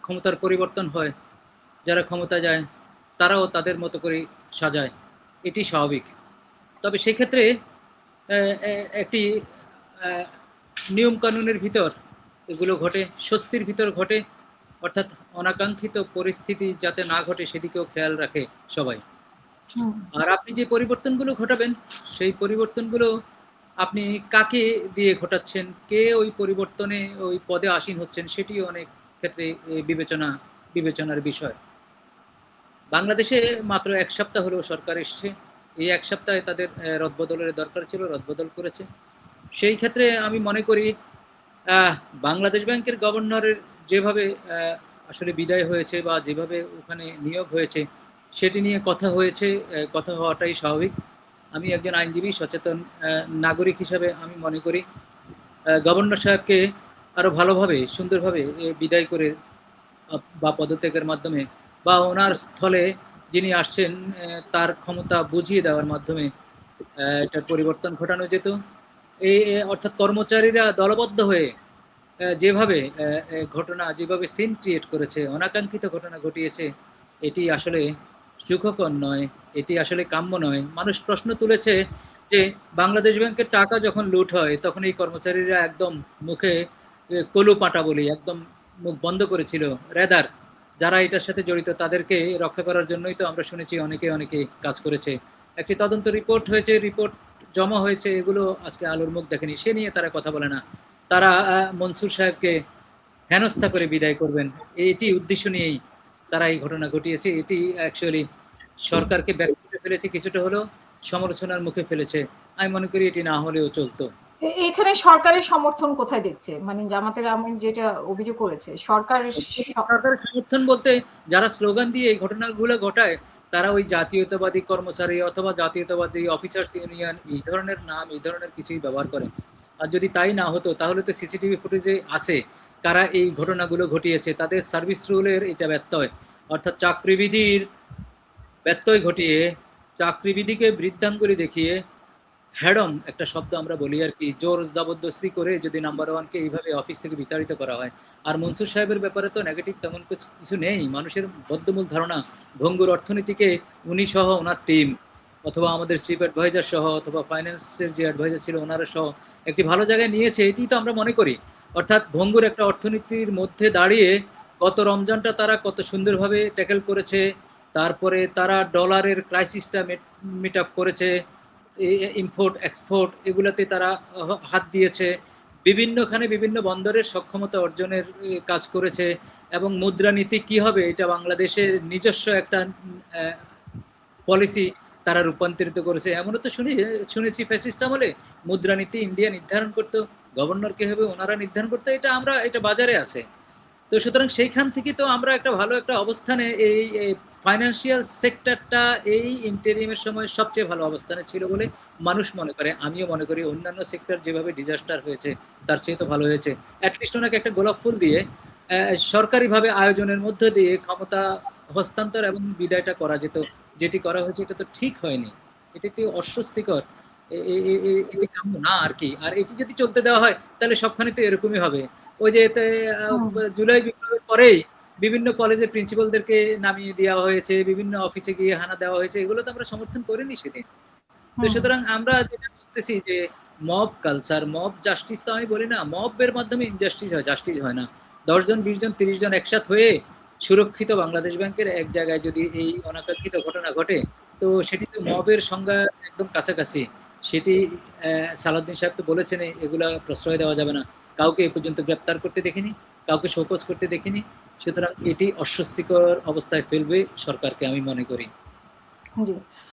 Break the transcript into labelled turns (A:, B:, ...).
A: ক্ষমতার পরিবর্তন হয়, যারা ক্ষমতা যায় তারাও তাদের মতো করে সাজায়, এটি স্বাভাবিক। তবে সেক্ষেত্রে একটি নিয়ম কানুনের ভিতর এগুলো ঘটে, স্বস্তির ভিতর ঘটে, অর্থাৎ অনাকাঙ্ক্ষিত পরিস্থিতি যাতে না ঘটে সেদিকেও খেয়াল রাখে সবাই। আর আপনি যে পরিবর্তনগুলো ঘটাবেন সেই পরিবর্তনগুলো আপনি কাকে দিয়ে ঘটাচ্ছেন, কে ওই পরিবর্তনে ওই পদে আসীন হচ্ছেন, সেটি অনেক ক্ষেত্রে বিবেচনার বিষয়। বাংলাদেশে মাত্র ১ সপ্তাহ হলো সরকার এসছে। এই ১ সপ্তাহে তাদের রদবদলের দরকার ছিল, রদবদল করেছে। সেই ক্ষেত্রে আমি মনে করি আহ বাংলাদেশ ব্যাংকের গভর্নরের যেভাবে আসলে বিদায় হয়েছে বা যেভাবে ওখানে নিয়োগ হয়েছে সেটি নিয়ে কথা হয়েছে, কথা হওয়াটাই স্বাভাবিক। আমি একজন আইনজীবী, সচেতন নাগরিক হিসাবে আমি মনে করি গভর্নর সাহেবকে আরো ভালোভাবে সুন্দরভাবে বিদায় করে বা পদত্যাগের মাধ্যমে বা ওনার স্থলে যিনি আসছেন তার ক্ষমতা বুঝিয়ে দেওয়ার মাধ্যমে এটার পরিবর্তন ঘটানো যেত। এই অর্থাৎ কর্মচারীরা দলবদ্ধ হয়ে যেভাবে ঘটনা, যেভাবে সিন ক্রিয়েট করেছে, অনাকাঙ্ক্ষিত ঘটনা ঘটিয়েছে, এটি আসলে সুখকর নয়, এটি আসলে কাম্য নয়। মানুষ প্রশ্ন তুলেছে যে বাংলাদেশ ব্যাংকের টাকা যখন লুট হয় তখন এই কর্মচারীরা একদম মুখে কলু পাটা বলি একদম মুখ বন্ধ করেছিল। রেদার যারা এটার সাথে জড়িত তাদেরকে রক্ষা করার জন্যই তো আমরা শুনেছি অনেকে কাজ করেছে। একটি তদন্ত রিপোর্ট হয়েছে, রিপোর্ট জমা হয়েছে, এগুলো আজকে আলোর মুখ দেখেনি, সে নিয়ে তারা কথা বলে না। তারা মনসুর সাহেবকে হেনস্থা করে বিদায় করবেন, এটি উদ্দেশ্য নিয়েই তারা এই ঘটনা ঘটিয়েছে। এটি অ্যাকচুয়ালি সরকারকে ব্যাক করে ফেলেছে, কিছুটা হলেও সমালোচনার মুখে ফেলেছে। আমি মনে করি এটি না হলেও চলতো।
B: এখানে সরকারের সমর্থন কোথায় দেখছে? মানে জামাতের আমির যেটা অভিযোগ করেছে, সরকারের
A: সরকারের সমর্থন বলতে যারা স্লোগান দিয়ে এই ঘটনাগুলো ঘটায় তারা ওই জাতীয়তাবাদী কর্মচারী অথবা জাতীয়তাবাদী অফিসার্স ইউনিয়ন এই ধরনের নাম, এই ধরনের কিছুই ব্যবহার করে। আর যদি তাই না হতো তাহলে তো সিসিটিভি ফুটেজে আছে কারা এই ঘটনাগুলো ঘটিয়েছে, তাদের সার্ভিস রুলের এটা ব্যত্যয়, অর্থাৎ চাকরিবিধির ব্যত্যয় ঘটিয়ে, চাকরিবিধিকে বৃদ্ধাঙ্গুলি দেখিয়ে, হ্যাডম একটা শব্দ আমরা বলি আর কি, জোর জবরদস্তি করে যদি নাম্বার ওয়ানকে এইভাবে অফিস থেকে বিতাড়িত করা হয়। আর মনসুর সাহেবের ব্যাপারে তো নেগেটিভ তেমন কিছু নেই। মানুষের বদ্ধমূল ধারণা ভঙ্গুর অর্থনীতিকে উনি সহ ওনার টিম অথবা আমাদের চিফ অ্যাডভাইজার সহ অথবা ফাইন্যান্সের যে অ্যাডভাইজার ছিল ওনারা সহ একটি ভালো জায়গায় নিয়েছে, এটি তো আমরা মনে করি। অর্থাৎ ভঙ্গুর একটা অর্থনীতির মধ্যে দাঁড়িয়ে গত রমজানটা তারা কত সুন্দরভাবে ট্যাকেল করেছে, তারপরে তারা ডলারের ক্রাইসিসটা মিট আপ করেছে, ইম্পোর্ট এক্সপোর্ট এগুলাতে তারা হাত দিয়েছে, বিভিন্নখানে বিভিন্ন বন্দরের সক্ষমতা অর্জনের কাজ করেছে, এবং মুদ্রানীতি কি হবে এটা বাংলাদেশের নিজস্ব একটা পলিসি তারা রূপান্তরিত করেছে। এমনও তো শুনেছি ফ্যাসিস্ট আমলে মুদ্রানীতি ইন্ডিয়া নির্ধারণ করতো, গভর্নর কে হবে ওনারা নির্ধারণ করতো, এটা বাজারে আছে। তো সুতরাং সেইখান থেকে তো আমরা একটা ভালো একটা অবস্থানে এই ফাইন্যান্সিয়াল সেক্টরটা এই ইন্টেরিমের সময় সবচেয়ে ভালো অবস্থানে ছিল বলে মানুষ মনে করে, আমিও মনে করি। অন্যান্য সেক্টর যেভাবে ডিজাস্টার হয়েছে তার চেয়ে তো ভালো হয়েছে। অ্যাটলিস্ট ওনাকে একটা গোলাপ ফুল দিয়ে সরকারিভাবে আয়োজনের মধ্য দিয়ে ক্ষমতা হস্তান্তর এবং বিদায়টা করা যেত। যেটি করা হয়েছে এটা তো ঠিক হয়নি, এটি একটি অস্বস্তিকর, এটি কাম্য না আর কি। আর এটি যদি চলতে দেওয়া হয় তাহলে সবখানে তো এরকমই হবে। ওই যে জুলাই বিপ্লবের পরেই বিভিন্ন কলেজের প্রিন্সিপালদেরকে নামিয়ে দেওয়া হয়েছে, বিভিন্ন অফিসে গিয়ে হানা দেওয়া হয়েছে, এগুলো তো আমরা সমর্থন করিনি সেদিন। তো সুতরাং আমরা যেটা বলতেছি যে মব কালচার, মব জাস্টিস তো আমি বলি না, মবের মাধ্যমে ইনজাস্টিস হয়, জাস্টিস হয় না। ১০ জন ২০ জন ৩০ জন একসাথ হয়ে সুরক্ষিত বাংলাদেশ ব্যাংকের এক জায়গায় যদি এই অনাকাঙ্ক্ষিত ঘটনা ঘটে তো সেটি তো মবের সংজ্ঞা একদম কাছাকাছি। সেটি সালাউদ্দিন সাহেব তো বলেছেন এগুলা প্রশ্রয় দেওয়া যাবে না। কাউকে এ পর্যন্ত গ্রেপ্তার করতে দেখিনি, কাউকে শোকজ করতে দেখিনি। সুতরাং এটি অস্বস্তিকর অবস্থায় ফেলবে সরকারকে আমি মনে করি।
B: জি।